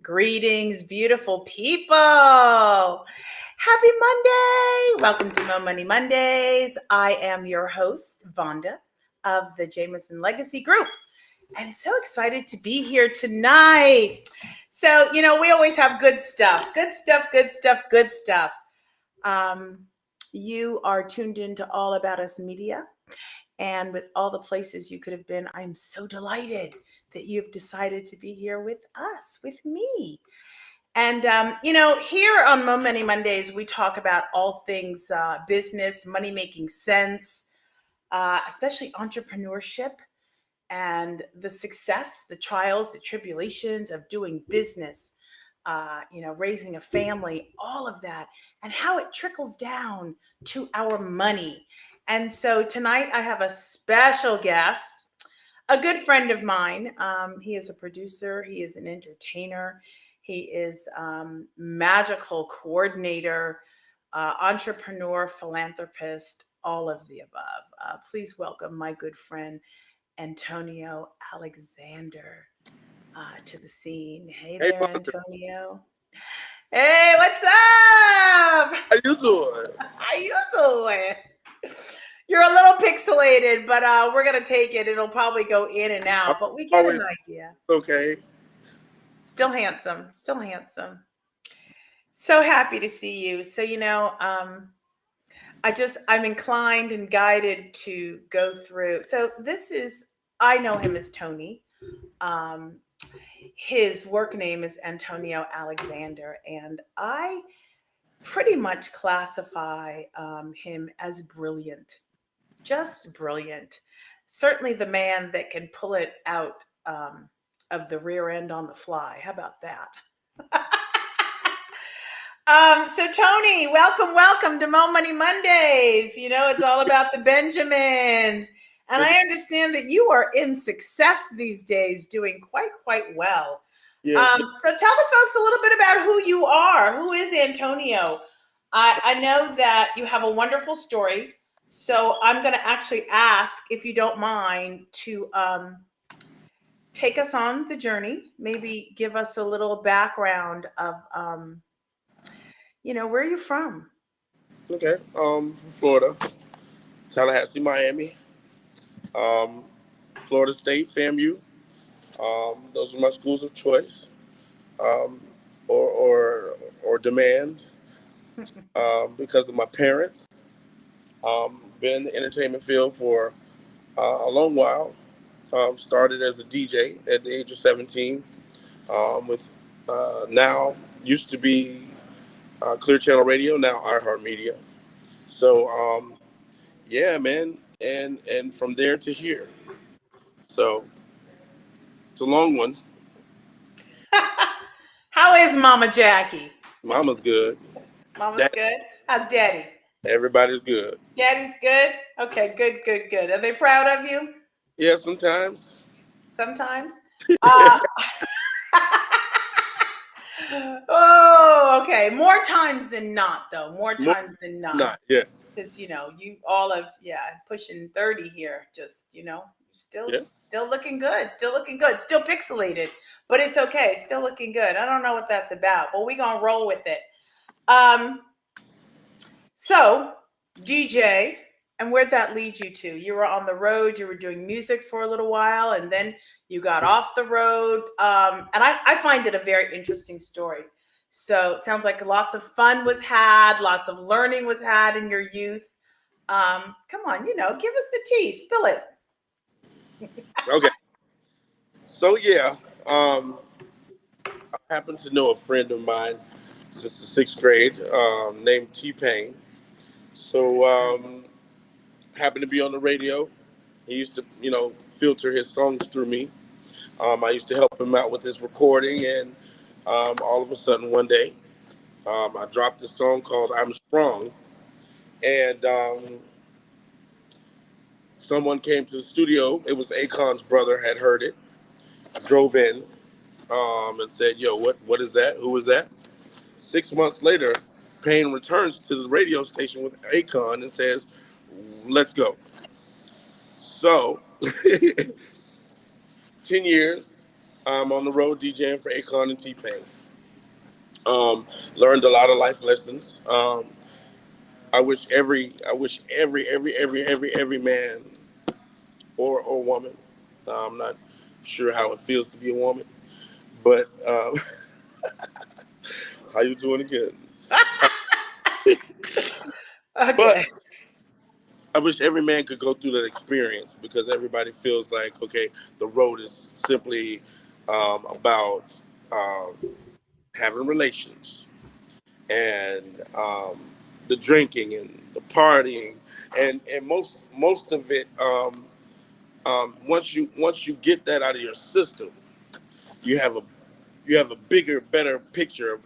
Greetings, beautiful people. Happy Monday. Welcome to Mo Money Mondays. I am your host, Vonda of the Jameson Legacy Group. I'm so excited to be here tonight. So, we always have good stuff, good stuff, good stuff, good stuff. You are tuned into All About Us Media. And with all the places you could have been, I'm so delighted that you've decided to be here with us, with me. And, here on Mo Money Mondays, we talk about all things business, money making sense, especially entrepreneurship and the success, the trials, the tribulations of doing business, raising a family, all of that, and how it trickles down to our money. And so tonight I have a special guest, a good friend of mine. He is a producer, he is an entertainer, he is magical coordinator, entrepreneur, philanthropist, all of the above. Please welcome my good friend, Antonio Alexander, to the scene. Hey Hey, there, Vonda, Antonio. Hey, what's up? how you doing? How you doing? You're a little pixelated, but we're gonna take it. It'll probably go in and I'm out, but we get always an idea. okay. Still handsome. Still handsome. So happy to see you. So I'm inclined and guided to go through. So I know him as Tony. Um, his work name is Antonio Alexander, and I pretty much classify him as brilliant, just brilliant. Certainly the man that can pull it out of the rear end on the fly. How about that? So Tony, welcome to Mo Money Mondays. It's all about the Benjamins. And Yes, I understand that you are in success these days, doing quite well. yes, yes. So tell the folks a little bit about who you are. Who is Antonio? I know that you have a wonderful story. So I'm going to actually ask, if you don't mind, to take us on the journey. Maybe give us a little background of, where are you from? Okay. From Florida, Tallahassee, Miami, um, Florida State, FAMU. Those are my schools of choice, um, or demand, because of my parents. Been in the entertainment field for a long while. Started as a DJ at the age of 17. With now used to be Clear Channel Radio, now iHeartMedia. So yeah, man, and from there to here. So it's a long one. How is Mama Jackie? Mama's good. Mama's Dad, good. How's Daddy? everybody's good. Daddy's good. Okay, good, good, good. Are they proud of you? Yeah, sometimes. Sometimes. Uh, oh, okay. More times than not, though. More More times than not. not. Yeah, Because you all of pushing 30 here. Just yeah. still looking good. Still looking good. Still pixelated, but it's okay. Still looking good. I don't know what that's about, but we gonna roll with it. Um. So DJ, and where'd that lead you to? You were on the road. You were doing music for a little while, and then you got off the road. And I find it a very interesting story. So it sounds like lots of fun was had, lots of learning was had in your youth. Come on, give us the tea, spill it. Okay. So yeah, I happen to know a friend of mine since the sixth grade, named T Pain. So happened to be on the radio. He used to, filter his songs through me. I used to help him out with his recording, and all of a sudden one day, I dropped a song called "I'm Strong," and someone came to the studio. It was Akon's brother had heard it, drove in, and said, "Yo, what is that? Who is that?" 6 months later, Payne returns to the radio station with Akon and says, "Let's go." So, 10 years, I'm on the road DJing for Akon and T Pain. Learned a lot of life lessons. I wish every man or woman. I'm not sure how it feels to be a woman, but how you doing again? But Okay. I wish every man could go through that experience because everybody feels like, okay, the road is simply about um, having relations and the drinking and the partying and most of it. Once you get that out of your system, you have a bigger, better picture,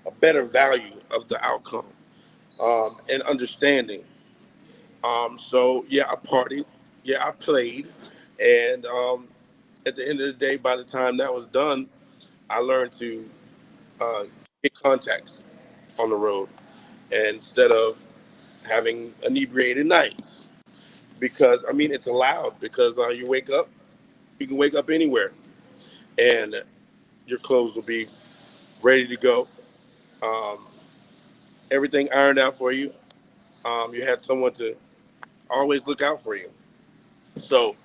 a better value of the outcome and understanding. So yeah, I partied. Yeah, I played, and at the end of the day, by the time that was done, I learned to uh, get contacts on the road instead of having inebriated nights. Because I mean, it's allowed because you can wake up anywhere, and your clothes will be ready to go. Um, Everything ironed out for you. You had someone to always look out for you. So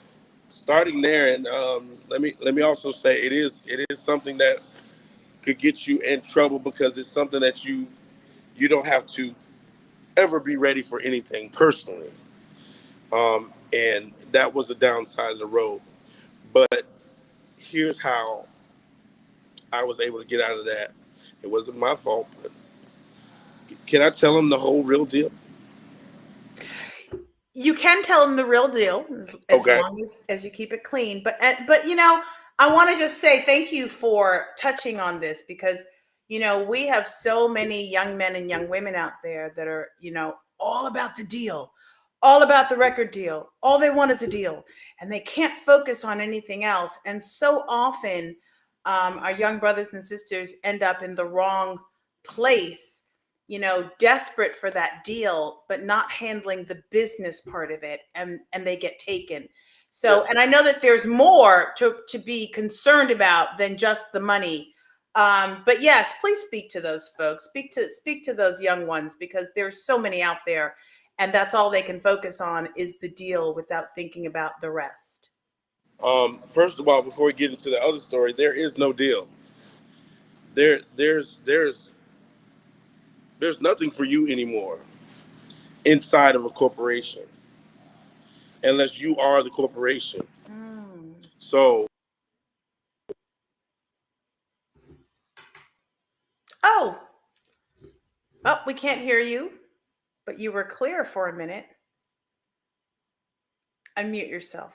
starting there, and let me also say it is something that could get you in trouble because it's something that you don't have to ever be ready for anything personally. And that was the downside of the road. But here's how I was able to get out of that. It wasn't my fault, but can I tell him the whole real deal? You can tell them the real deal as Okay. long as you keep it clean. But I want to just say thank you for touching on this because we have so many young men and young women out there that are all about the deal, all about the record deal. All they want is a deal, and they can't focus on anything else. And so often, our young brothers and sisters end up in the wrong place, desperate for that deal, but not handling the business part of it, and they get taken. Yeah. So, and I know that there's more to be concerned about than just the money. But yes, please speak to those folks, speak to those young ones because there's so many out there, and that's all they can focus on is the deal without thinking about the rest. First of all, before we get into the other story, there is no deal. There's nothing for you anymore inside of a corporation unless you are the corporation. Mm. So Oh, oh, we can't hear you, but you were clear for a minute. Unmute yourself.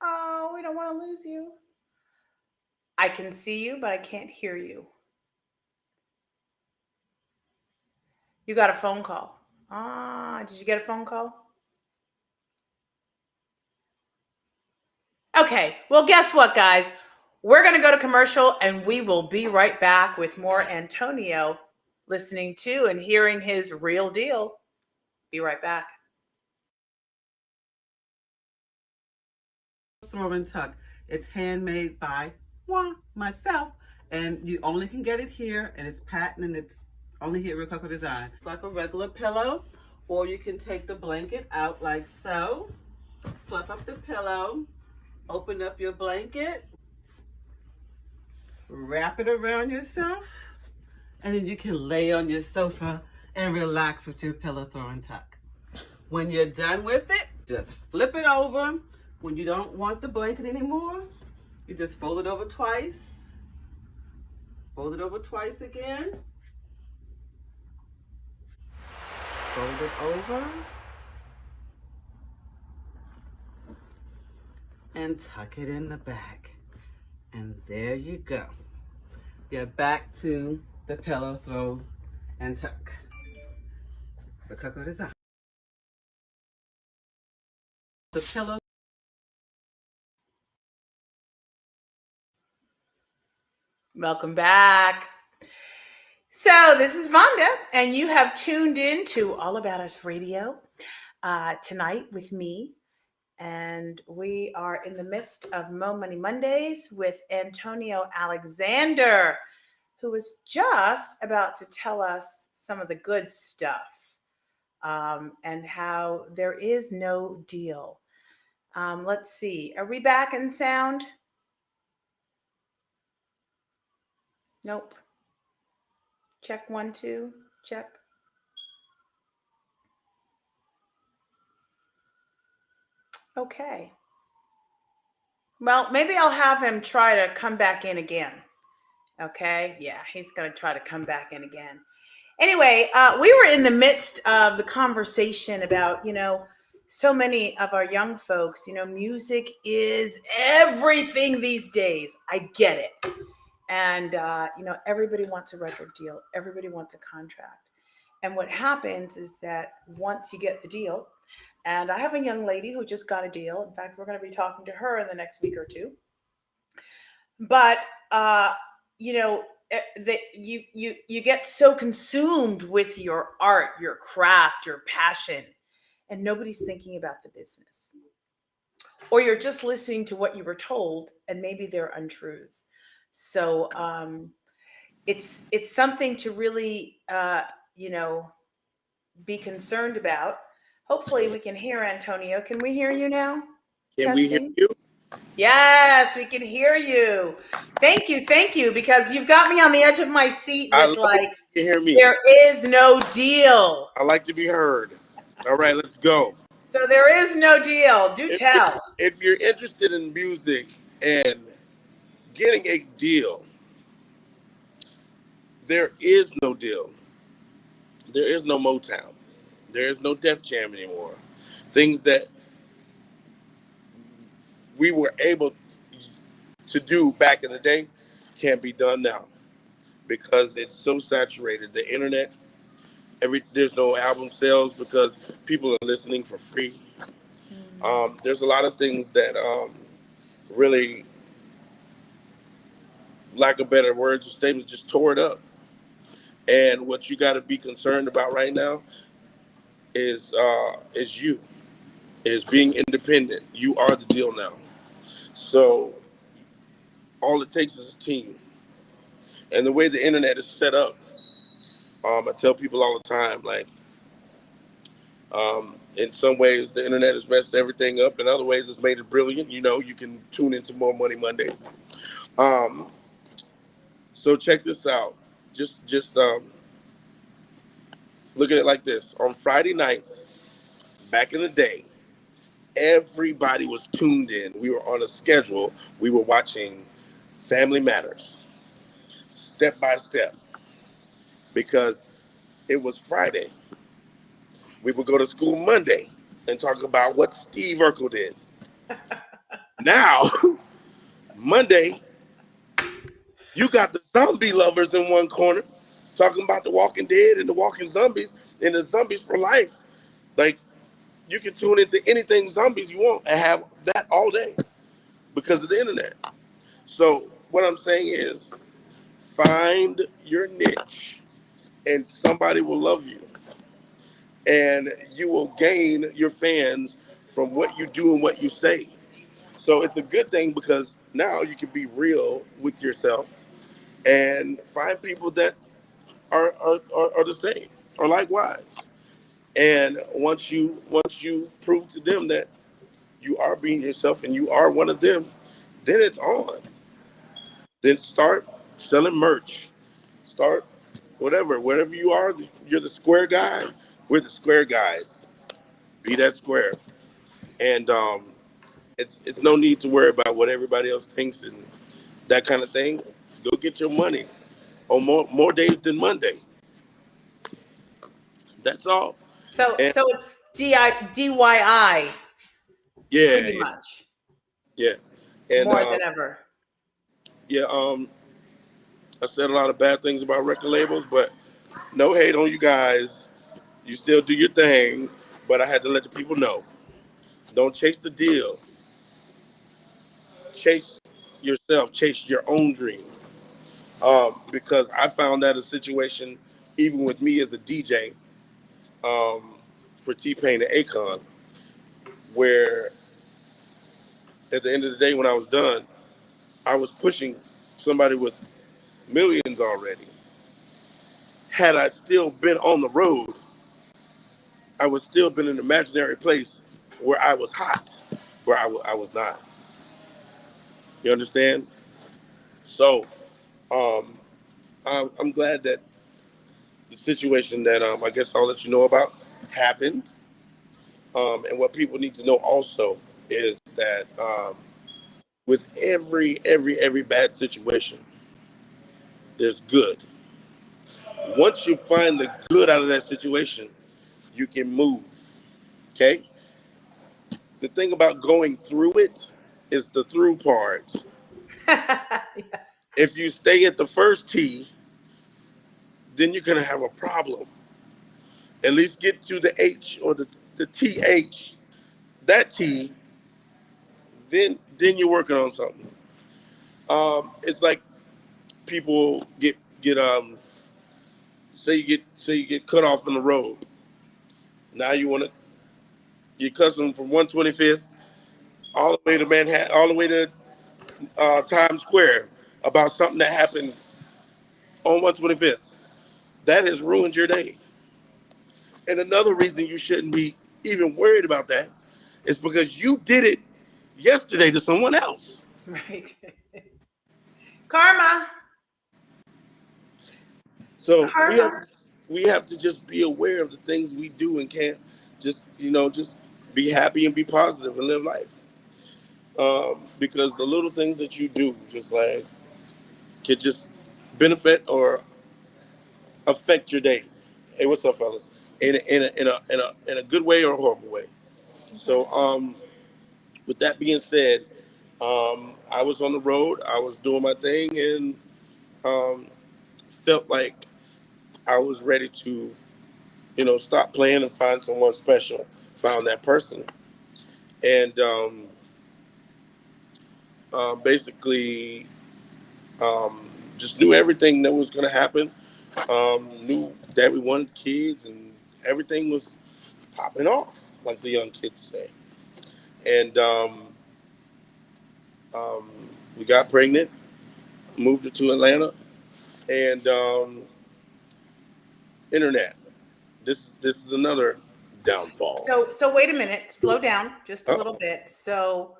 Oh, we don't want to lose you. I can see you, but I can't hear you. You got a phone call. Ah, did you get a phone call? Okay, well, guess what, guys? We're going to go to commercial and we will be right back with more Antonio listening to and hearing his real deal. Be right back. Throw and Tuck. It's handmade by myself, and you only can get it here, and it's patent, and it's only here at Rococo Design. It's like a regular pillow, or you can take the blanket out like so, fluff up the pillow, open up your blanket, wrap it around yourself, and then you can lay on your sofa and relax with your pillow throw and tuck. When you're done with it, just flip it over. When you don't want the blanket anymore, you just fold it over twice again, fold it over, and tuck it in the back. And there you go. You're back to the pillow throw and tuck. Rococo Design. The pillow. Welcome back. So, this is Vonda, and you have tuned in to All About Us Radio tonight with me. And we are in the midst of Mo Money Mondays with Antonio Alexander, who was just about to tell us some of the good stuff, and how there is no deal. Let's see. Are we back in sound? Nope. Check 1, 2. Check. Okay. Well, maybe I'll have him try to come back in again. Okay. Yeah, he's going to try to come back in again. Anyway, we were in the midst of the conversation about, so many of our young folks, music is everything these days. I get it. And, everybody wants a record deal. Everybody wants a contract. And what happens is that once you get the deal, and I have a young lady who just got a deal. In fact, we're going to be talking to her in the next week or two. But, you get so consumed with your art, your craft, your passion, and nobody's thinking about the business. Or you're just listening to what you were told, and maybe they're untruths. So it's something to really be concerned about. Hopefully we can hear Antonio. Can we hear you now? Can we hear Testing. you? Yes, we can hear you. Thank you, because you've got me on the edge of my seat I with like you hear me. there is no deal. I like to be heard. All right, let's go. So there is no deal. Do tell. If you're interested in music and getting a deal, there is no deal. There is no Motown. There is no Def Jam anymore. Things that we were able to do back in the day can't be done now because it's so saturated. The internet, there's no album sales because people are listening for free. There's a lot of things that really, lack of better words or statements, just tore it up. And what you got to be concerned about right now is you, is being independent. You are the deal now. So all it takes is a team. And the way the internet is set up, I tell people all the time, like, in some ways the internet has messed everything up. In other ways, it's made it brilliant. You can tune into More Money Monday. So check this out. Just look at it like this. On Friday nights, back in the day, everybody was tuned in. We were on a schedule. We were watching Family Matters, step by step, because it was Friday. We would go to school Monday and talk about what Steve Urkel did. Now, Monday, you got the zombie lovers in one corner talking about the Walking Dead and the Walking Zombies and the Zombies for Life. Like, you can tune into anything zombies you want and have that all day because of the internet. So what I'm saying is, find your niche and somebody will love you. And you will gain your fans from what you do and what you say. So it's a good thing because now you can be real with yourself and find people that are the same or likewise. And once you prove to them that you are being yourself and you are one of them, then it's on. Then start selling merch. Start whatever you are. You're the square guy. We're the square guys. Be that square. And it's no need to worry about what everybody else thinks and that kind of thing. Go get your money on more days than Monday. That's all. So And it's DIY pretty yeah, much yeah. And more than ever. yeah, I said a lot of bad things about record labels, but no hate on you guys. You still do your thing, but I had to let the people know. Don't chase the deal. Chase yourself. Chase your own dream. Because I found that a situation, even with me as a DJ, for T-Pain and Akon, where at the end of the day, when I was done, I was pushing somebody with millions already. Had I still been on the road, I would still been in an imaginary place where I was hot, where I was not. You understand? So um, I'm glad that the situation that I guess I'll let you know about happened. And what people need to know also is that with every bad situation, there's good. Once you find the good out of that situation, you can move. Okay. The thing about going through it is the through part. Yes. If you stay at the first T, then you're gonna have a problem. At least get to the H or the TH. That T, then you're working on something. It's like people get say you get cut off in the road. Now you cut them from 125th all the way to Manhattan, all the way to Times Square about something that happened on 125th. That has ruined your day. And another reason you shouldn't be even worried about that is because you did it yesterday to someone else. Right. Karma. So Karma. we have to just be aware of the things we do and can't just be happy and be positive and live life. Because the little things that you do just like could just benefit or affect your day. Hey, what's up, fellas? In a good way or a horrible way. So with that being said, I was on the road. I was doing my thing and um, felt like I was ready to, stop playing and find someone special. Found that person, and basically just knew everything that was going to happen. Knew that we wanted kids, and everything was popping off, like the young kids say. And um, we got pregnant, moved her to Atlanta, and internet. This is another downfall. So wait a minute. Slow down just a little Uh-oh. bit. So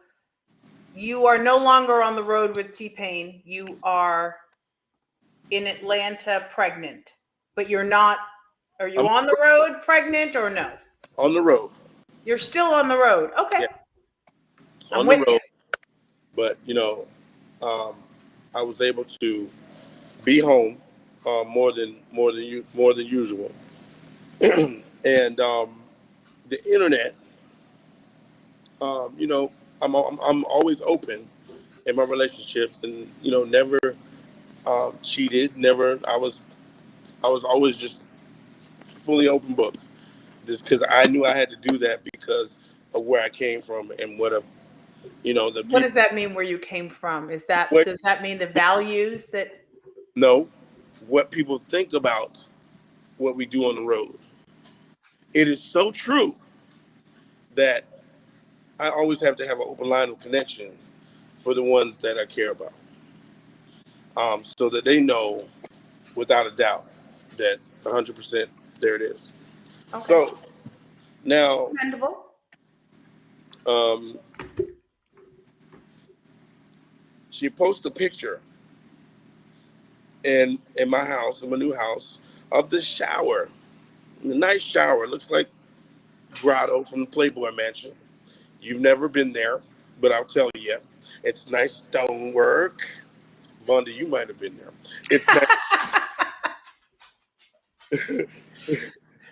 you are no longer on the road with T-Pain. You are in Atlanta pregnant, but you're not. Are you I'm on the road pregnant or no? on the road. You're still on the road. Okay. Yeah, I'm on the with you. road. But um, I was able to be home more than usual, and the internet. You know, I'm always open in my relationships, and never cheated. Never. I was always just fully open book, just because I knew I had to do that because of where I came from and the What people. does that mean where you came from? What Does that mean the values that no, what people think about what we do on the road. It is so true that I always have to have an open line of connection for the ones that I care about, so that they know without a doubt that 100% there it is. okay. So now, Commendable. um, she posted a picture in my house, in my new house, of the shower. The nice shower. It looks like Grotto from the Playboy Mansion. You've never been there, but I'll tell you, it's nice stonework. Vonda, you might have been there. It's nice.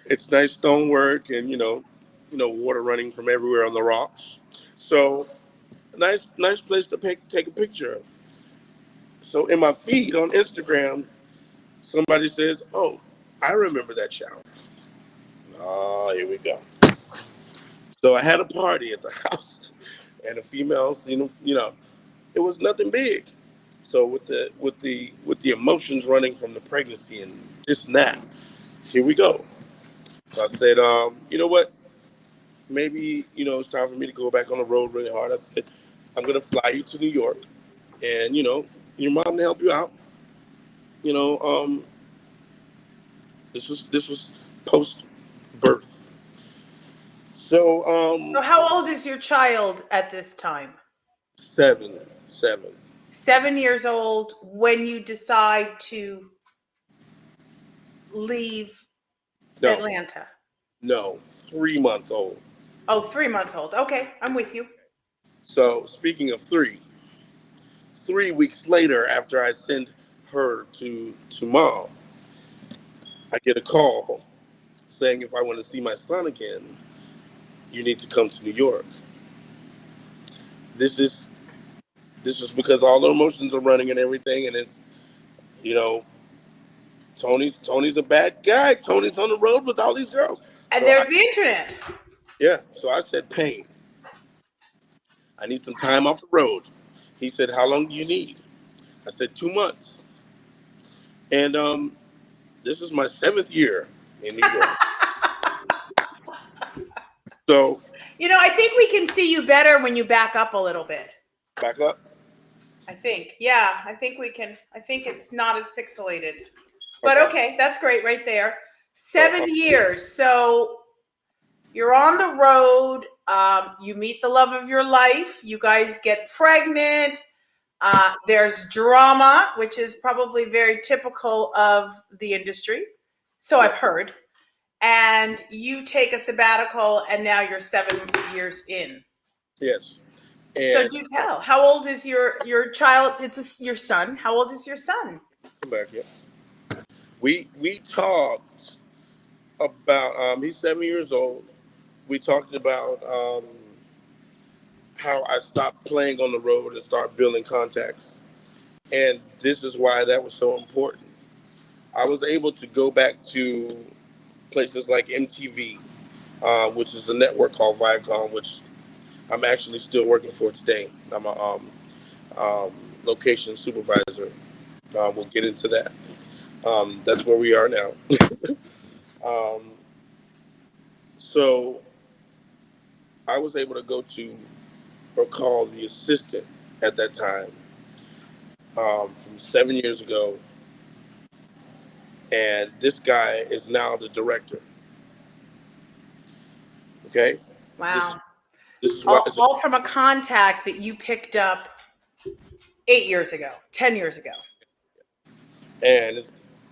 It's nice stonework, and water running from everywhere on the rocks. So nice place to take a picture of. So in my feed on Instagram, somebody says, "Oh, I remember that shower." Oh, here we go. So I had a party at the house, and the females, it was nothing big. So with the emotions running from the pregnancy and this and that, here we go. So I said, you know what? Maybe it's time for me to go back on the road really hard. I said, I'm gonna fly you to New York, and your mom to help you out. You know, this was post birth. So So how old is your child at this time? 7. 7 years old when you decide to leave No, Atlanta. no, 3 months old. Oh, 3 months old. Okay, I'm with you. So speaking of 3 weeks later, after I send her to mom, I get a call saying if I want to see my son again, you need to come to New York. This is because all the emotions are running and everything, and it's you know Tony's a bad guy. Tony's on the road with all these girls. And So there's the internet. so I said, Payne, I need some time off the road. He said, how long do you need? I said 2 months. And this is my 7th year in New York. So I think we can see you better when you back up a little bit. back up. I think. Yeah, I think we can. I think it's not as pixelated. But okay, that's great right there. 7 years. So you're on the road. You meet the love of your life. You guys get pregnant. There's drama, which is probably very typical of the industry. So I've heard. And you take a sabbatical, and now you're 7 years in. Yes. So And do tell. How old is your child? Your son. How old is your son? come back here. We talked about he's 7 years old. We talked about how I stopped playing on the road and start building contacts. And this is why that was so important. I was able to go back to places like MTV, which is a network called Viacom, which I'm actually still working for today. I'm a location supervisor. We'll get into that. That's where we are now. So I was able to go to or call the assistant at that time from 7 years ago. And this guy is now the director. Okay? Wow. This is why All from a contact that you picked up 8 years ago, 10 years ago. And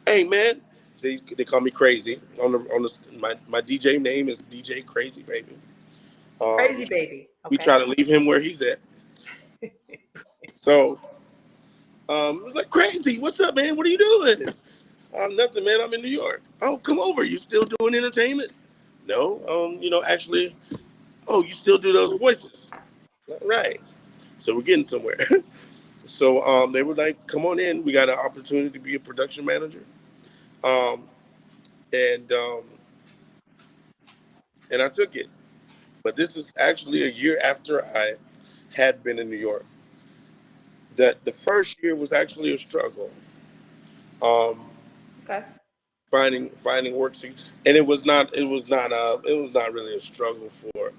hey man, they call me Crazy my DJ name is DJ Crazy Baby. Crazy Baby. Okay. We try to leave him where he's at. So it was like, Crazy, what's up, man? What are you doing? Nothing, man. I'm in New York. Oh, come over. You still doing entertainment? No. Actually, oh, you still do those voices? Right. So we're getting somewhere. So they were like, come on in. We got an opportunity to be a production manager. And I took it. But this is actually a year after I had been in New York. That the first year was actually a struggle. Okay. Finding work, and it was not really a struggle for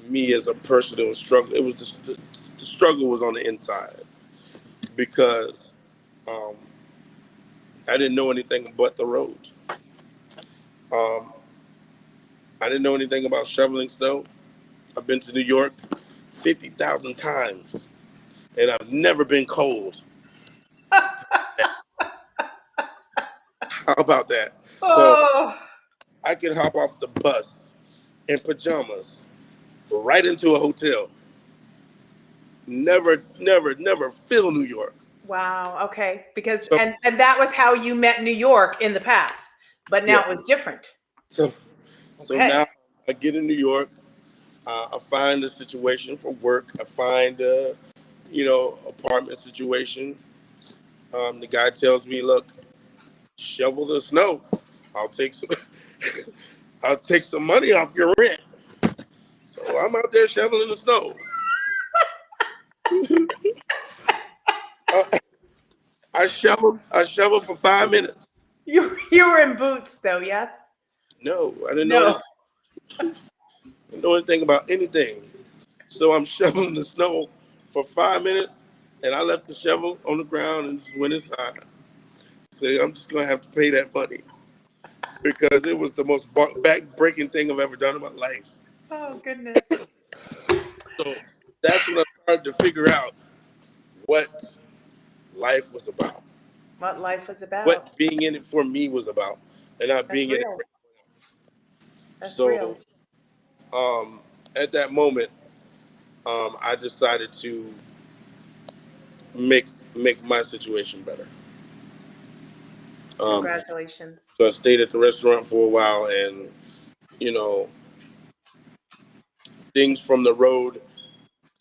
me as a person. It was struggle. It was the struggle was on the inside because I didn't know anything but the road. I didn't know anything about shoveling snow. I've been to New York 50,000 times, and I've never been cold. How about that? Oh. So I could hop off the bus in pajamas right into a hotel. Never feel New York. Wow. Okay. Because and that was how you met New York in the past, but now it was different. So now I get in New York. I find a situation for work. I find apartment situation. The guy tells me, look, shovel the snow. I'll take some money off your rent. So I'm out there shoveling the snow. I shoveled for 5 minutes. You were in boots though, yes? No, I didn't know. I didn't know anything about anything. So I'm shoveling the snow for 5 minutes, and I left the shovel on the ground and just went inside. Say, I'm just gonna have to pay that money because it was the most back-breaking thing I've ever done in my life. Oh, goodness. So that's when I started to figure out what life was about, What life was about. what being in it for me was about, and not That's being in it real. for That's so real. at that moment, I decided to make my situation better. Congratulations. So I stayed at the restaurant for a while, and you know, things from the road.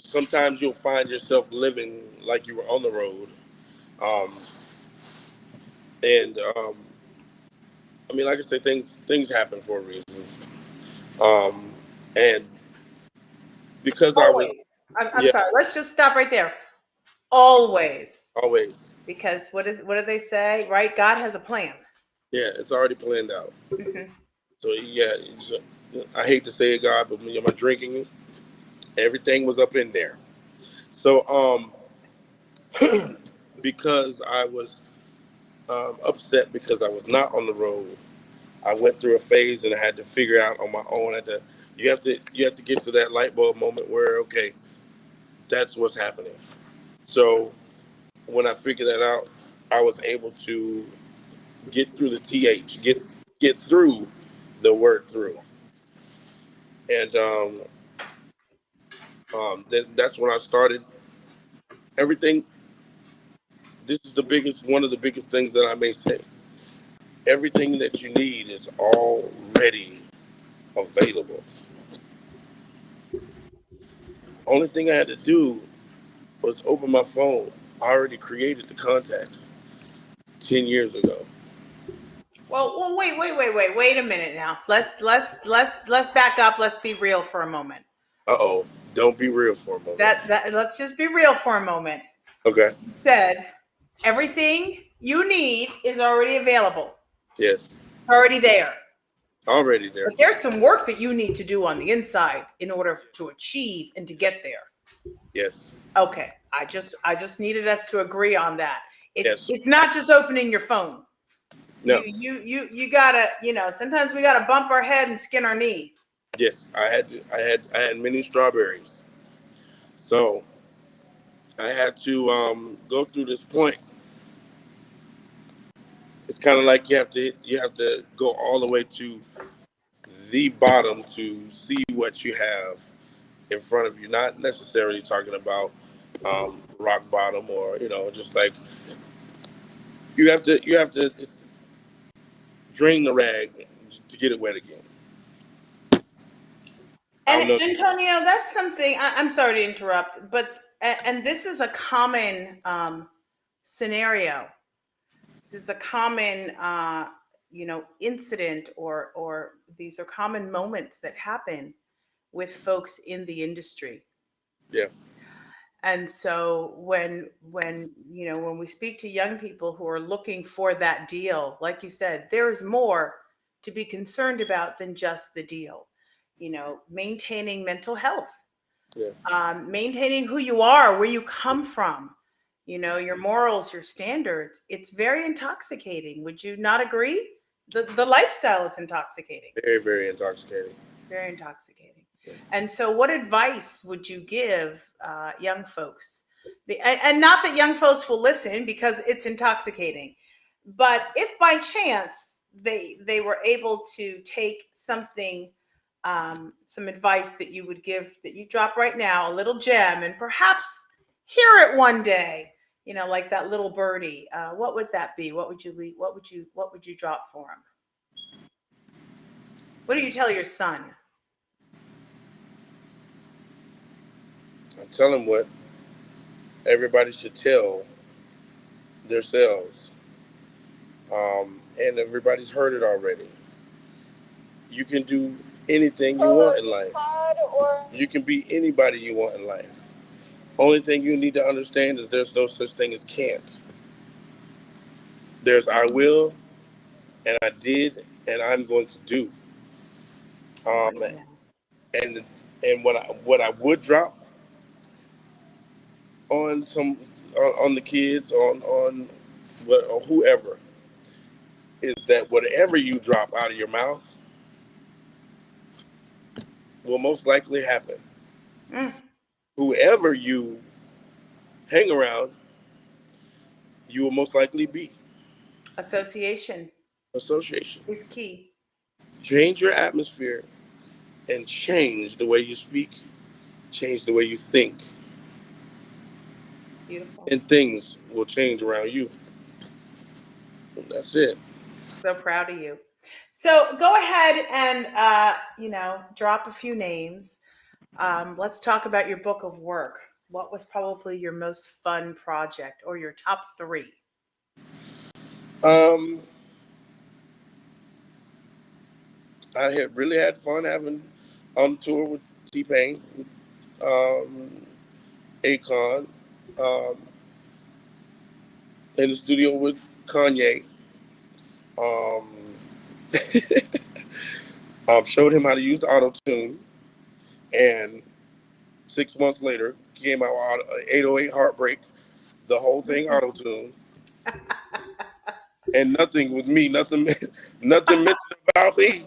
Sometimes you'll find yourself living like you were on the road, um, and I mean, like I say, things happen for a reason, and because I was, Always. I'm yeah, sorry. Let's just stop right there. Always. always, Because what do they say? Right? God has a plan. yeah, it's already planned out. Mhm. So yeah, I hate to say it, God, but my drinking, everything was up in there. So because I was upset because I was not on the road, I went through a phase and I had to figure out on my own. You have to get to that light bulb moment where, okay, that's what's happening. So when I figured that out, I was able to get through the get through the word through, and then that's when I started everything. This is one of the biggest things that I may say. Everything that you need is already available. Only thing I had to do was open my phone. I already created the contacts 10 years ago. Well, wait a minute now. Let's back up. Let's be real for a moment. Uh-oh. Don't be real for a moment. Let's just be real for a moment. Okay. Said everything you need is already available. Yes. Already there. Already there. But there's some work that you need to do on the inside in order to achieve and to get there. Yes. Okay. I just needed us to agree on that. It's not just opening your phone. No. You gotta, sometimes we gotta bump our head and skin our knee. Yes, I had many strawberries. So I had to go through this point. It's kind of like you have to go all the way to the bottom to see what you have in front of you. Not necessarily talking about rock bottom, or just like you have to drain the rag to get it wet again. I And don't know. Antonio, that's something. I'm sorry to interrupt, but and this is a common scenario. This is a common incident, or these are common moments that happen with folks in the industry. Yeah. And so when we speak to young people who are looking for that deal, like you said, there's more to be concerned about than just the deal. Maintaining mental health, Yeah. maintaining who you are, where you come from, your morals, your standards. It's very intoxicating. Would you not agree? The lifestyle is intoxicating. Very, very intoxicating. Very intoxicating. And so, what advice would you give young folks? And not that young folks will listen because it's intoxicating, but if by chance they were able to take something, some advice that you would give, that you drop right now, a little gem, and perhaps hear it one day, like that little birdie. What would that be? What would you leave? What would you drop for him? What do you tell your son? I tell them what everybody should tell themselves, and everybody's heard it already. You can do anything you want in life. You can be anybody you want in life. Only thing you need to understand is there's no such thing as can't. There's I will, and I did, and I'm going to do. And what I would drop on some on the kids, on what or whoever, is that whatever you drop out of your mouth will most likely happen. Mm. Whoever you hang around, you will most likely be. Association Association. is key. Change your atmosphere and change the way you speak, change the way you think, Beautiful. and things will change around you. And that's it. So proud of you. So go ahead and drop a few names. Let's talk about your book of work. What was probably your most fun project or your top three? Um, I had really had fun having on tour with T-Pain, um, Akon, um, in the studio with Kanye. Um, showed him how to use the auto tune, and 6 months later came out with 808 Heartbreak, the whole thing auto tune, and nothing with me, nothing, nothing mentioned about me.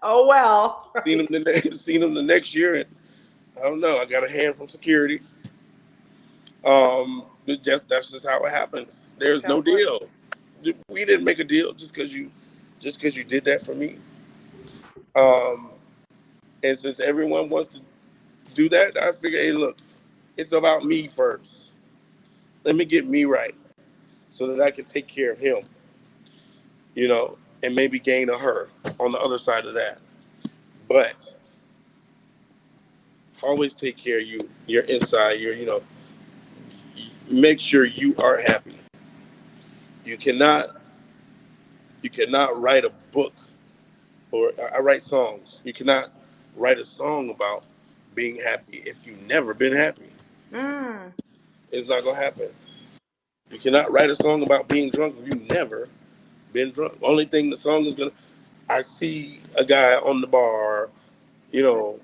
Oh well. Seen him the next year, and I don't know. I got a hand from security. That's just how it happens. That's There's how no it works. deal. We didn't make a deal just because you did that for me. Um, and since everyone wants to do that, I figure, hey, look, it's about me first. Let me get me right so that I can take care of him, and maybe gain a her on the other side of that. But always take care of you, your inside, make sure you are happy. You cannot write a book, or I write songs. You cannot write a song about being happy if you've never been happy. Mm. It's not gonna happen. You cannot write a song about being drunk if you've never been drunk. Only thing the song is gonna, I see a guy on the bar, you know,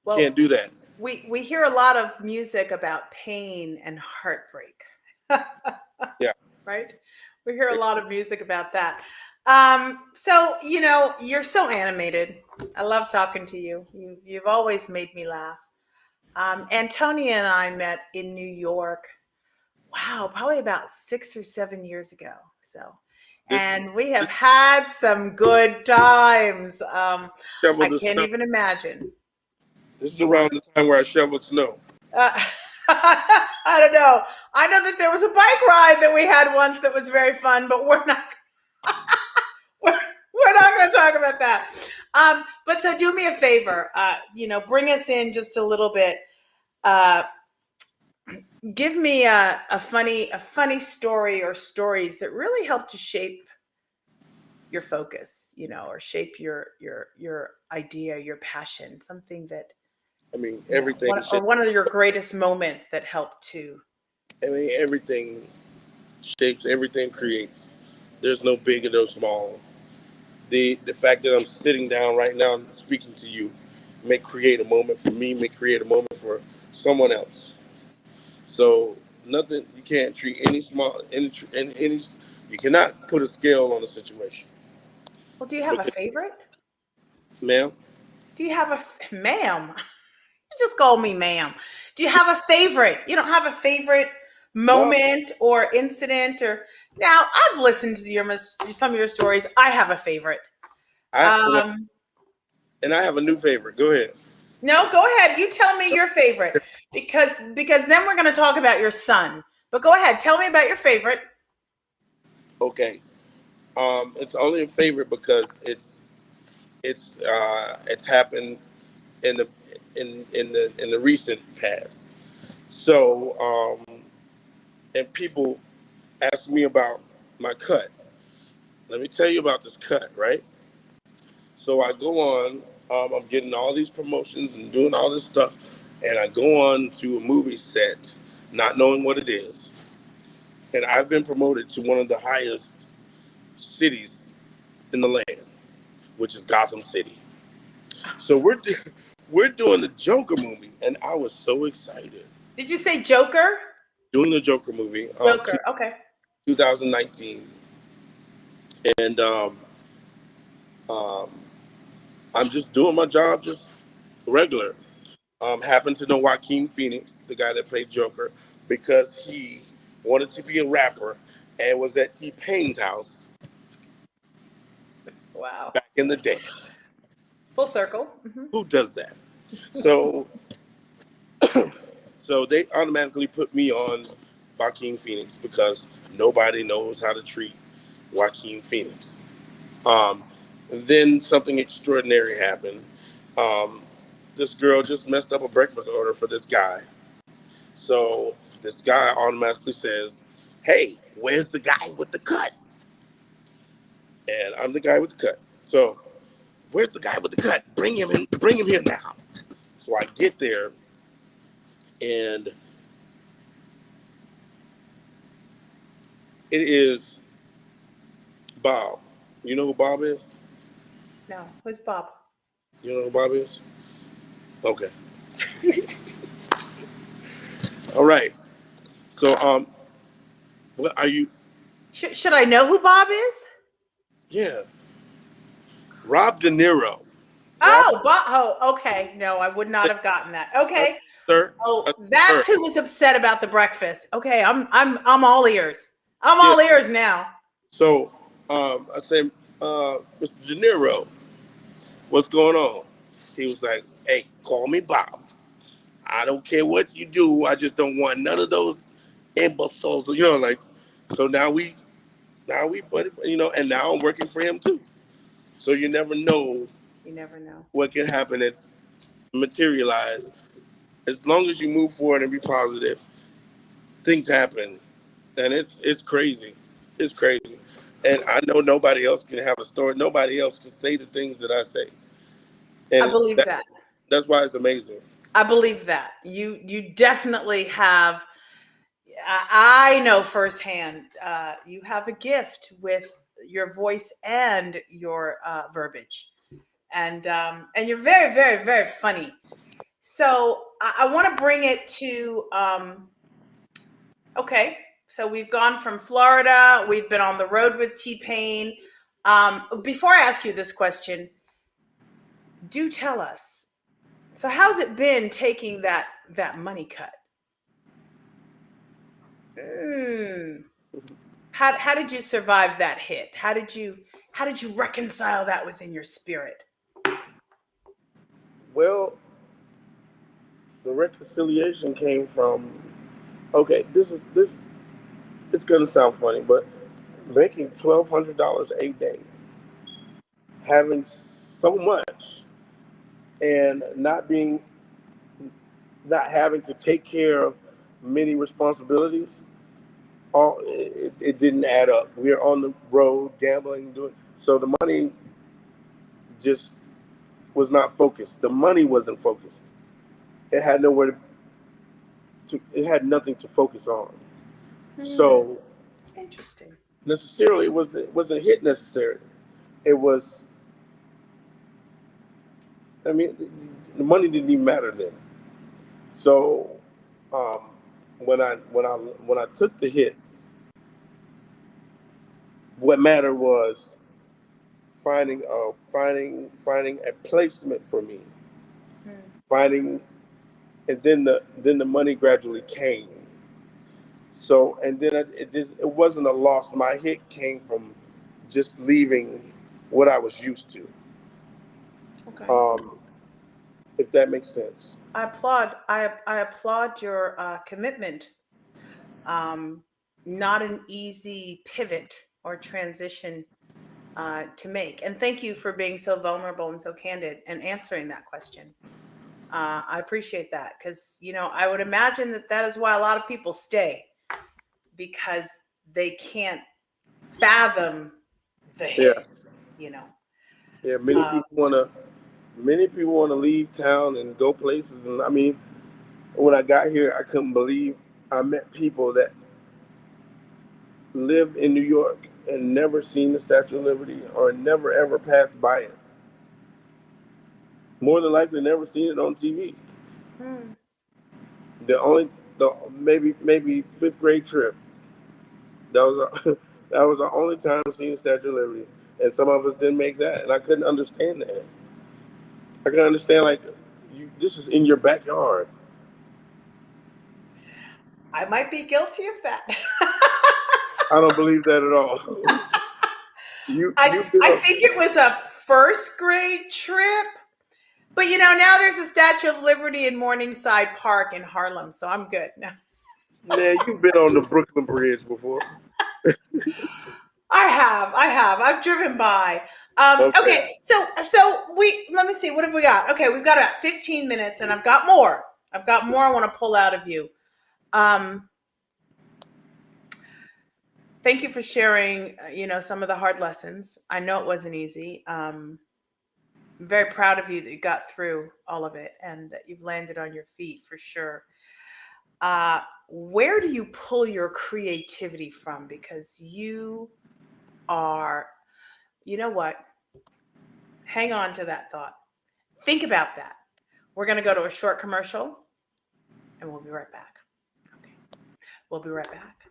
can't Well, do that. we hear a lot of music about pain and heartbreak. Yeah. Right? We hear a lot of music about that. So you're so animated. I love talking to you. You've always made me laugh. Antonia and I met in New York. Wow, probably about 6 or 7 years ago. So, This and we have had some good times. shovel I the can't snow. even imagine. This is around the time where I shoveled snow. Uh, I don't know. I know that there was a bike ride that we had once that was very fun, but we're not going to talk about that. But so do me a favor. Bring us in just a little bit. Uh, Give me a funny story or stories that really helped to shape your focus, or shape your idea, your passion, something that I mean, everything one of your greatest moments that helped to. everything shapes, everything creates. There's no big and no small. The fact that I'm sitting down right now and speaking to you may create a moment for me, may create a moment for someone else. So nothing, you can't treat any small, any, you cannot put a scale on a situation. Well, do you have a Because, favorite? ma'am, Do you have ma'am? You just call me ma'am. Do you have a favorite? You don't have a favorite no, moment or incident or now I've listened to some of your stories. I have a favorite. well, Um, and I have a new favorite. Go ahead. no, go ahead. You tell me your favorite because then we're going to talk about your son. But go ahead, tell me about your favorite. Okay. It's only a favorite because it's happened in the in the recent past. So and people ask me about my cut. Let me tell you about this cut, right? So I go on. I'm getting all these promotions and doing all this stuff, and I go on to a movie set, not knowing what it is. And I've been promoted to one of the highest cities in the land, which is Gotham City. So we're doing the Joker movie, and I was so excited. Did you say Joker? Doing the Joker movie, Joker. Okay. 2019, and um, I'm just doing my job, just regular. Happened to know Joaquin Phoenix, the guy that played Joker, because he wanted to be a rapper and was at T-Pain's house Wow. back in the day. Full circle. Who does that? So, so they automatically put me on Joaquin Phoenix because nobody knows how to treat Joaquin Phoenix. Um, then something extraordinary happened. Um, this girl just messed up a breakfast order for this guy. So this guy automatically says, "Hey, where's the guy with the cut?" And I'm the guy with the cut. So, where's the guy with the cut? Bring him in. Bring him here now. So I get there, and it is Bob. You know who Bob is? No. Who's Bob? You know who Bob is? Okay. All right. So, what are you? Should I know who Bob is? Yeah. Rob De Niro. Oh, Bob. Oh, okay. No, I would not have gotten that. Okay. Sir. Oh, that's who was upset about the breakfast. Okay, I'm all ears. I'm all ears now. So, I say, Mr. De Niro, what's going on? He was like, "Hey, call me Bob. I don't care what you do. I just don't want none of those imbeciles." You know, like, so now we, but you know, and now I'm working for him too. So you never know. You never know what can happen and materialize. As long as you move forward and be positive, things happen, and it's crazy. It's crazy, and I know nobody else can have a story. Nobody else can say the things that I say, and I believe that. That's why it's amazing. I believe that you definitely have. I know firsthand. You have a gift with your voice and your verbiage, and you're very, very, very funny. So I want to bring it to. Okay, so we've gone from Florida. We've been on the road with T-Pain. Before I ask you this question, do tell us. So how's it been taking that money cut? How did you survive that hit? How did you reconcile that within your spirit? Well, the reconciliation came from, okay, this it's gonna sound funny, but making $1,200 a day, having so much, and not having to take care of many responsibilities, it didn't add up. We were on the road gambling, doing so the money just was not focused. The money wasn't focused. It had nowhere to it had nothing to focus on. So Interesting. necessarily it wasn't a hit necessarily. It was, I mean, the money didn't even matter then. So when I took the hit, what mattered was finding a placement for me, finding, and then the money gradually came. So and then it wasn't a loss. My hit came from just leaving what I was used to. Okay. If that makes sense. I applaud your commitment. Not an easy pivot or transition to make. And thank you for being so vulnerable and so candid and answering that question. I appreciate that because, I would imagine that is why a lot of people stay, because they can't fathom the hit, Yeah, many people want to leave town and go places. And I mean, when I got here, I couldn't believe I met people that live in New York and never seen the Statue of Liberty or never ever passed by it. More than likely never seen it on TV. The maybe fifth grade trip. That was that was the only time I've seen Statue of Liberty, and some of us didn't make that, and I couldn't understand that. I can understand like this is in your backyard. I might be guilty of that. I don't believe that at all. I think it was a first grade trip. But now there's a Statue of Liberty in Morningside Park in Harlem, so I'm good now. Man, you've been on the Brooklyn Bridge before. I have. I've driven by. Okay, so let me see. What have we got? Okay, we've got about 15 minutes, and I've got more. I want to pull out of you. Thank you for sharing, some of the hard lessons. I know it wasn't easy. I'm very proud of you that you got through all of it and that you've landed on your feet for sure. Where do you pull your creativity from? Because you are, you know what? Hang on to that thought. Think about that. We're going to go to a short commercial and we'll be right back. Okay. We'll be right back.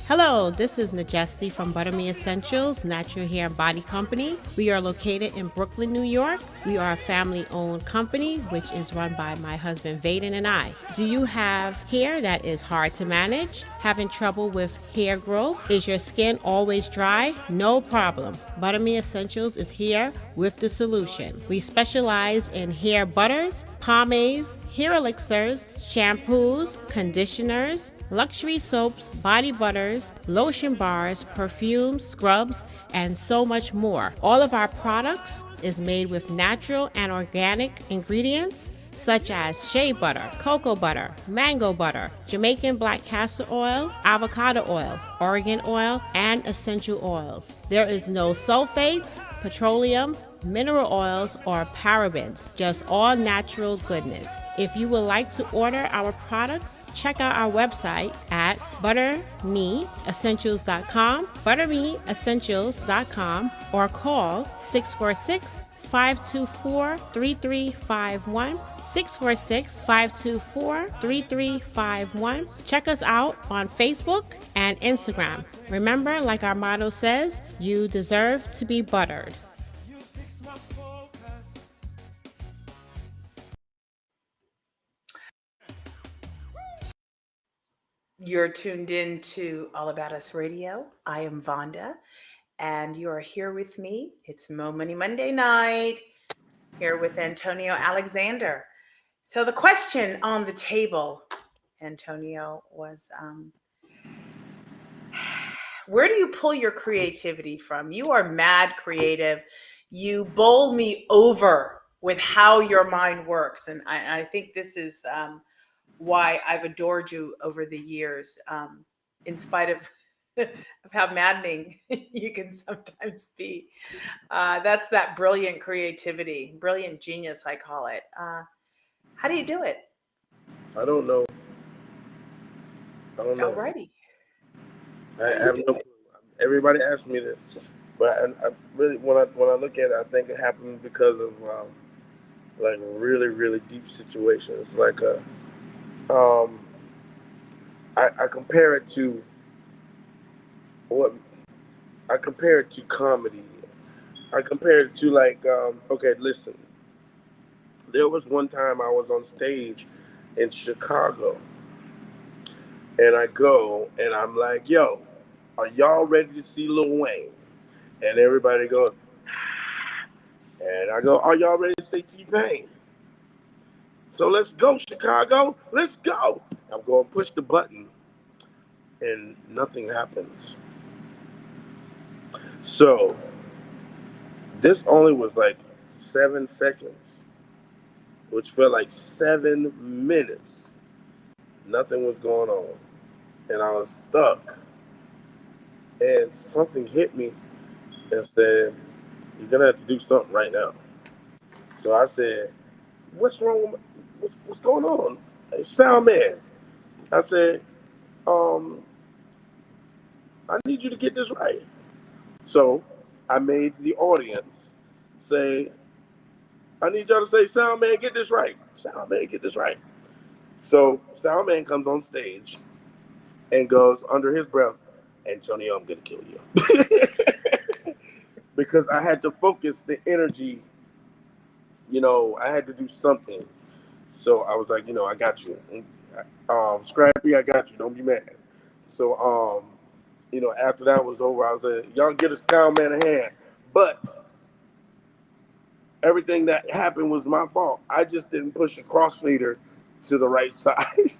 Hello, this is Najesti from Butter Me Essentials Natural Hair and Body Company. We are located in Brooklyn, New York. We are a family-owned company, which is run by my husband, Vaden, and I. Do you have hair that is hard to manage? Having trouble with hair growth? Is your skin always dry? No problem. Butter Me Essentials is here with the solution. We specialize in hair butters, pomades, hair elixirs, shampoos, conditioners, luxury soaps, body butters, lotion bars, perfumes, scrubs, and so much more. All of our products is made with natural and organic ingredients such as shea butter, cocoa butter, mango butter, Jamaican black castor oil, avocado oil, Oregon oil, and essential oils. There is no sulfates, petroleum, mineral oils, or parabens, just all natural goodness. If you would like to order our products, check out our website at buttermeessentials.com, buttermeessentials.com, or call 646-524-3351, 646-524-3351. Check us out on Facebook and Instagram. Remember, like our motto says, you deserve to be buttered. You're tuned in to All About Us Radio. I am Vonda, and you are here with me. It's Mo Money Monday night, here with Antonio Alexander. So the question on the table, Antonio, was where do you pull your creativity from? You are mad creative. You bowl me over with how your mind works. And I think this is why I've adored you over the years, in spite of how maddening you can sometimes be. That's that brilliant creativity, brilliant genius, I call it. How do you do it? I don't know. Alrighty. I have no clue. Everybody asks me this, but I really, when I look at it, I think it happens because of like really, really deep situations. Like I compare it to comedy. I compare it to like okay, listen. There was one time I was on stage in Chicago, and I go and I'm like, yo, are y'all ready to see Lil Wayne? And everybody goes, and I go, are y'all ready to see T-Pain? So let's go, Chicago. Let's go. I'm going to push the button, and nothing happens. So this only was like 7 seconds, which felt like 7 minutes. Nothing was going on, and I was stuck. And something hit me and said, you're going to have to do something right now. So I said, what's wrong with what's going on? Hey, sound man. I said, I need you to get this right. So I made the audience say, I need y'all to say, sound man, get this right. Sound man, get this right. So sound man comes on stage and goes under his breath, Antonio, I'm gonna kill you. Because I had to focus the energy, I had to do something. So I was like, I got you. Scrappy, I got you. Don't be mad. So, after that was over, I was like, y'all get a sound man a hand. But everything that happened was my fault. I just didn't push the crossfader to the right side.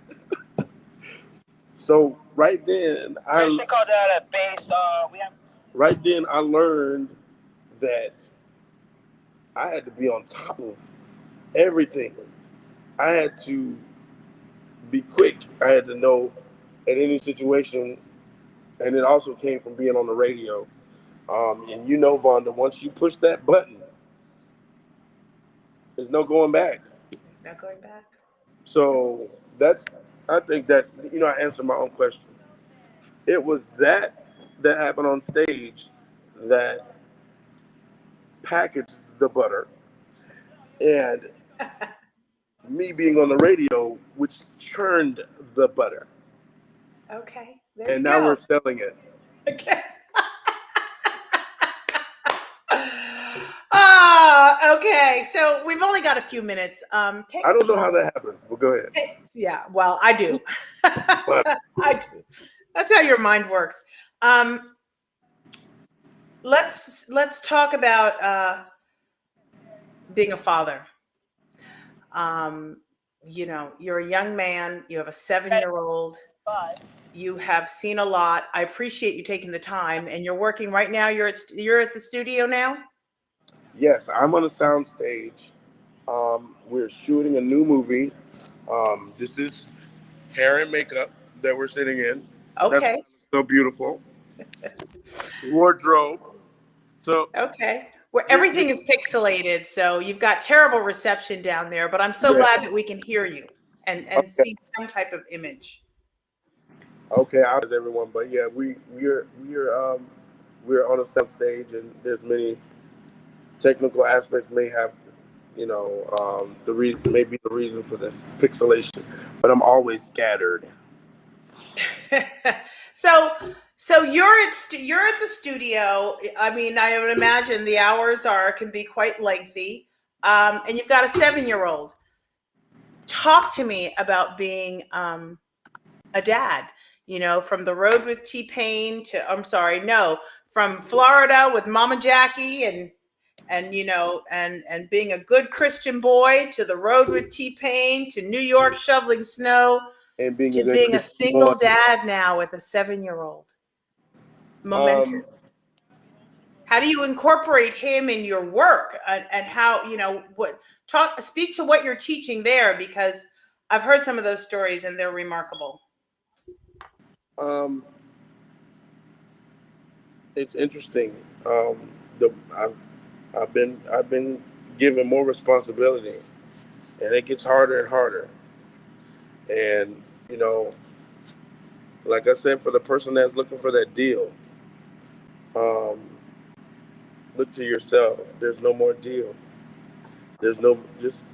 So right then, right then I learned that I had to be on top of everything. I had to be quick. I had to know at any situation, and it also came from being on the radio. And Vonda, once you push that button, there's no going back. There's no going back. So I think that, I answered my own question. It was that happened on stage that packaged the butter, and me being on the radio, which churned the butter. Okay. There And you now go. we're selling it. Okay. Okay. So we've only got a few minutes. I don't know how that happens, but go ahead. Yeah, well, I do. But I do. That's how your mind works. Let's talk about being a father. You're a young man. You have a 7-year-old. You have seen a lot. I appreciate you taking the time, and you're working right now. You're at the studio now. yes, I'm on a sound stage. We're shooting a new movie. This is hair and makeup that we're sitting in. Okay. That's so beautiful. Wardrobe. So Okay. Where everything is pixelated, so you've got terrible reception down there, but I'm so glad that we can hear you and see some type of image. Okay, I was everyone, but yeah, we're on a sound stage, and there's many technical aspects may have, maybe the reason for this pixelation, but I'm always scattered. So you're at the studio. I mean, I would imagine the hours can be quite lengthy, and you've got a 7-year-old. Talk to me about being a dad. From the road with T-Pain from Florida with Mama Jackie and being a good Christian boy, to the road with T-Pain, to New York shoveling snow, And being a single dad now with a 7-year-old. Momentum. How do you incorporate him in your work, and how, speak to what you're teaching there, because I've heard some of those stories and they're remarkable. It's interesting. I've been given more responsibility, and it gets harder and harder. And like I said, for the person that's looking for that deal, look to yourself. There's no more deal. There's no just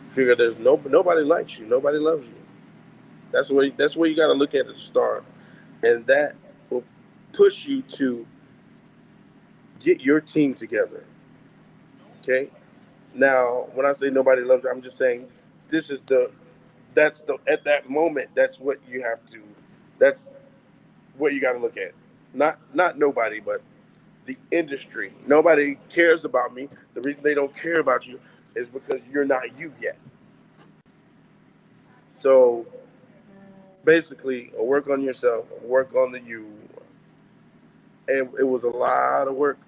figure. There's nobody likes you. Nobody loves you. That's where you got to look at it to start, and that will push you to get your team together. Okay. Now, when I say nobody loves you, I'm just saying at that moment, that's what you have to. That's what you got to look at. Not nobody, but the industry. Nobody cares about me. The reason they don't care about you is because you're not you yet. So basically, work on yourself, work on the you. And it was a lot of work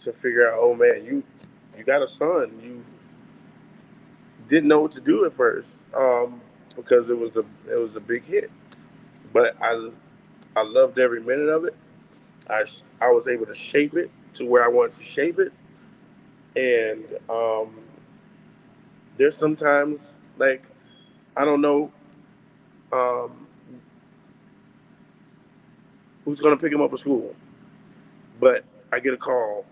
to figure out, oh man, you got a son. You didn't know what to do at first, because it was a big hit. But I loved every minute of it. I was able to shape it to where I wanted to shape it. And there's sometimes, like, I don't know who's gonna pick him up at school, but I get a call.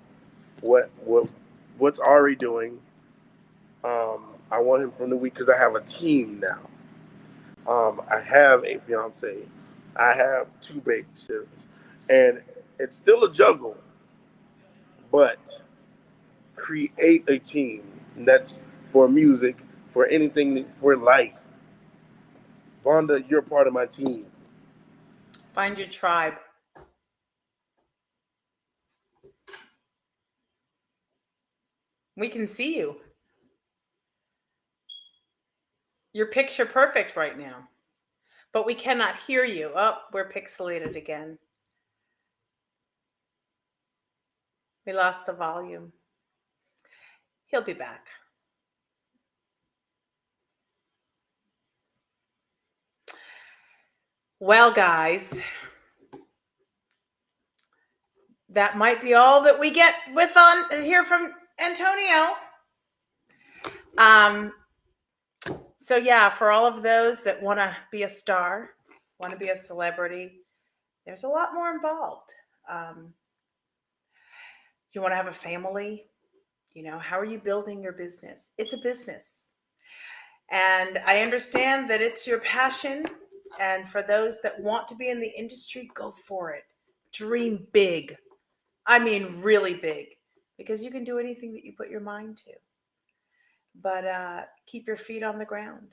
What's Ari doing? I want him from the week because I have a team now. I have a fiance. I have 2 babysitters, and it's still a juggle. But create a team and that's for music, for anything, for life. Vonda, you're part of my team. Find your tribe. We can see you. You're picture perfect right now, but we cannot hear you. Oh, we're pixelated again. We lost the volume. He'll be back. Well, guys, that might be all that we get with on here from Antonio. So yeah, for all of those that want to be a star, want to be a celebrity, there's a lot more involved. You want to have a family, how are you building your business? It's a business. And I understand that it's your passion. And for those that want to be in the industry, go for it. Dream big. I mean, really big, because you can do anything that you put your mind to. But keep your feet on the ground.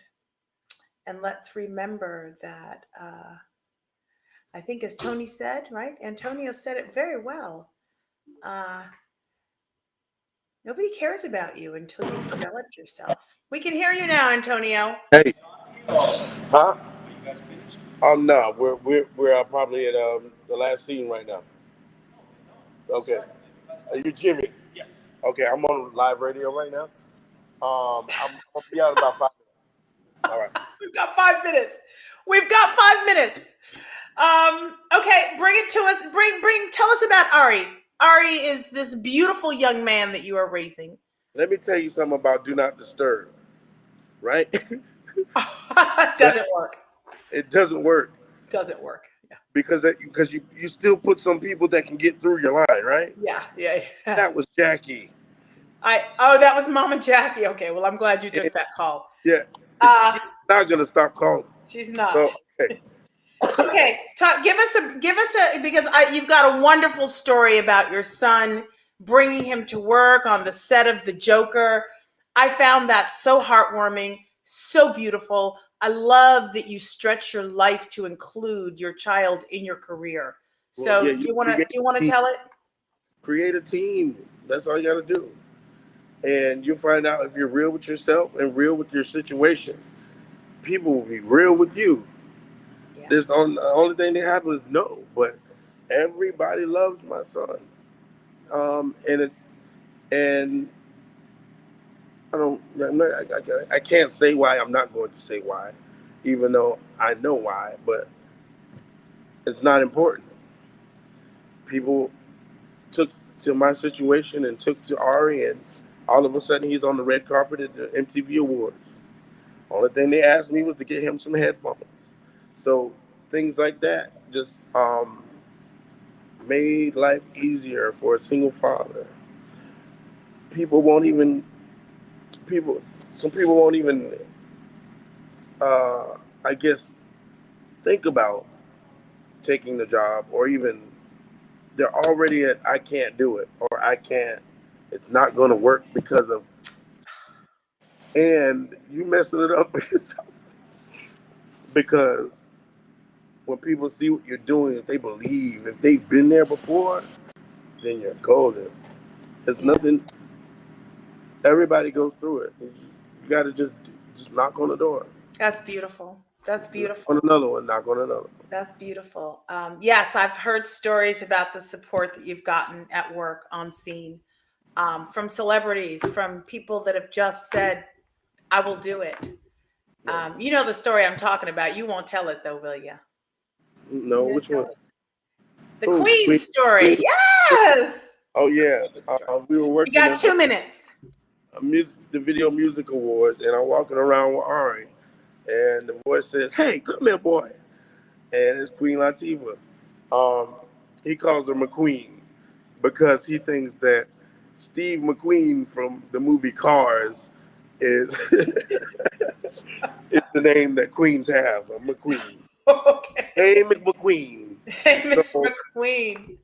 And let's remember that, I think as Tony said, right? Antonio said it very well. Nobody cares about you until you've developed yourself. We can hear you now, Antonio. Hey, huh? Oh no, we're probably at the last scene right now. Okay, you're Jimmy. Yes. Okay, I'm on live radio right now. I'm gonna be out in about 5 minutes. All right. We've got 5 minutes. We've got 5 minutes. Okay, bring it to us. Tell us about Ari. Ari is this beautiful young man that you are raising. Let me tell you something about Do Not Disturb, right? Doesn't work. It doesn't work. Doesn't work. Yeah. Because you still put some people that can get through your line, right? Yeah. That was Jackie. That was Mama Jackie. Okay, well, I'm glad you took that call. Yeah. She's not gonna stop calling. She's not. So, okay. Okay, give us a because you've got a wonderful story about your son bringing him to work on the set of The Joker. I found that so heartwarming, so beautiful. I love that you stretch your life to include your child in your career. So, do you want to tell it? Create a team. That's all you got to do, and you'll find out if you're real with yourself and real with your situation. People will be real with you. Yeah. The only thing they have is no, but everybody loves my son. And I can't say why. I'm not going to say why, even though I know why, but it's not important. People took to my situation and took to Ari, and all of a sudden he's on the red carpet at the MTV Awards. Only thing they asked me was to get him some headphones. So things like that just made life easier for a single father. Some people won't even, I guess, think about taking the job, or even they're already at, I can't do it, or it's not going to work because of, and you messing it up for yourself. Because when people see what you're doing, if they believe, if they've been there before, then you're golden. There's nothing, everybody goes through it. You got to just knock on the door. That's beautiful. That's beautiful. On another one, knock on another one. That's beautiful. Yes, I've heard stories about the support that you've gotten at work on scene, from celebrities, from people that have just said, I will do it. You know the story I'm talking about. You won't tell it though, will you? No, which one? The Queen story. Yes. Oh yeah. We were working. You got 2 minutes. The Video Music Awards, and I'm walking around with Ari, and the voice says, "Hey, come here, boy," and it's Queen Latifah. He calls her McQueen because he thinks that Steve McQueen from the movie Cars is it's the name that queens have. I'm McQueen. Okay. Hey, McQueen. Hey, Miss So- McQueen.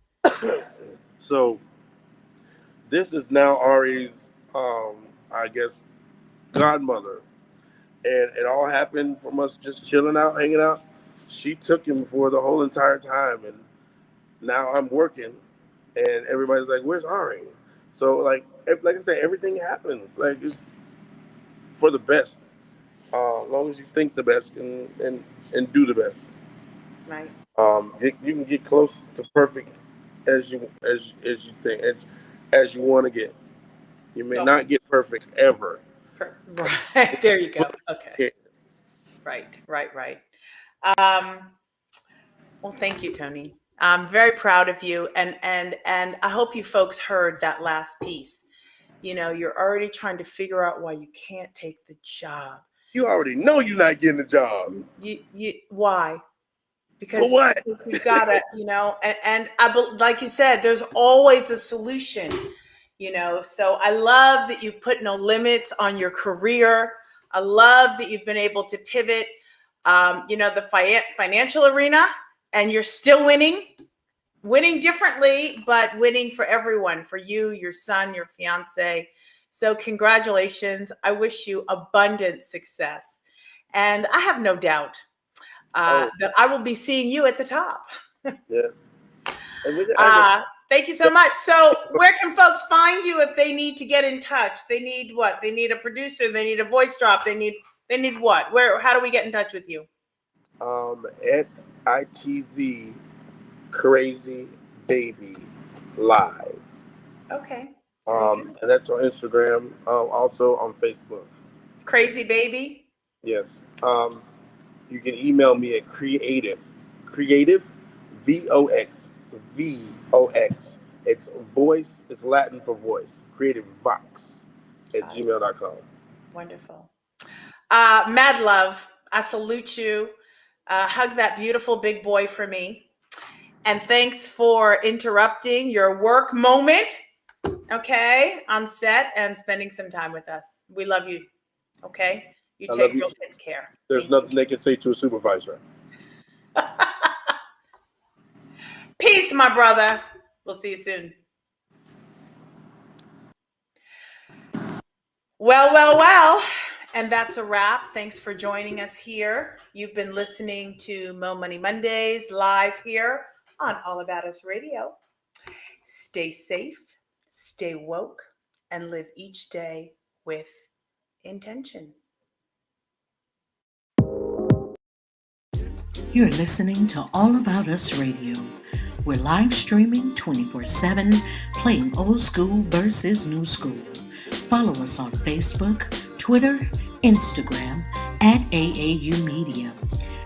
So this is now Ari's, I guess, godmother, and it all happened from us just chilling out, hanging out. She took him for the whole entire time, and now I'm working, and everybody's like, "Where's Ari?" So like I said, everything happens. Like it's for the best, as long as you think the best and do the best. Right. You can get close to perfect as you think as you want to get. You may not get perfect ever. Right. There you go. Okay. Yeah. Right. Well, thank you, Tony. I'm very proud of you, and I hope you folks heard that last piece. You know, you're already trying to figure out why you can't take the job. You already know you're not getting the job. You why? Because For what? you gotta, you know, and like you said, there's always a solution. You know, so I love that you've put no limits on your career. I love that you've been able to pivot, you know, the financial arena, and you're still winning differently, but winning for everyone, for you, your son, your fiance. So congratulations. I wish you abundant success. And I have no doubt that I will be seeing you at the top. Yeah. Thank you so much. So where can folks find you if they need to get in touch? They need what? They need a producer. They need a voice drop. They need what? How do we get in touch with you? At ITZ Crazy Baby Live. Okay. And that's on Instagram. Also on Facebook. Crazy Baby. Yes. You can email me at creative VOX. It's voice. It's Latin for voice. Creative Vox at gmail.com. Wonderful. Mad love. I salute you. Hug that beautiful big boy for me. And thanks for interrupting your work moment. Okay, on set and spending some time with us. We love you. Okay, you take real good care. There's nothing they can say to a supervisor. Peace, my brother. We'll see you soon. Well. And that's a wrap. Thanks for joining us here. You've been listening to Mo Money Mondays live here on All About Us Radio. Stay safe, stay woke, and live each day with intention. You're listening to All About Us Radio. We're live streaming 24/7, playing old school versus new school. Follow us on Facebook, Twitter, Instagram at AAU Media,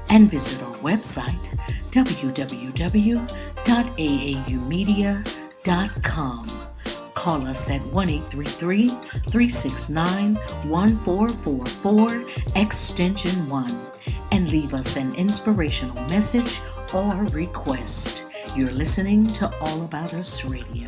and visit our website www.aaumedia.com. Call us at 1-833-369-1444 extension 1 and leave us an inspirational message or request. You're listening to All About Us Radio.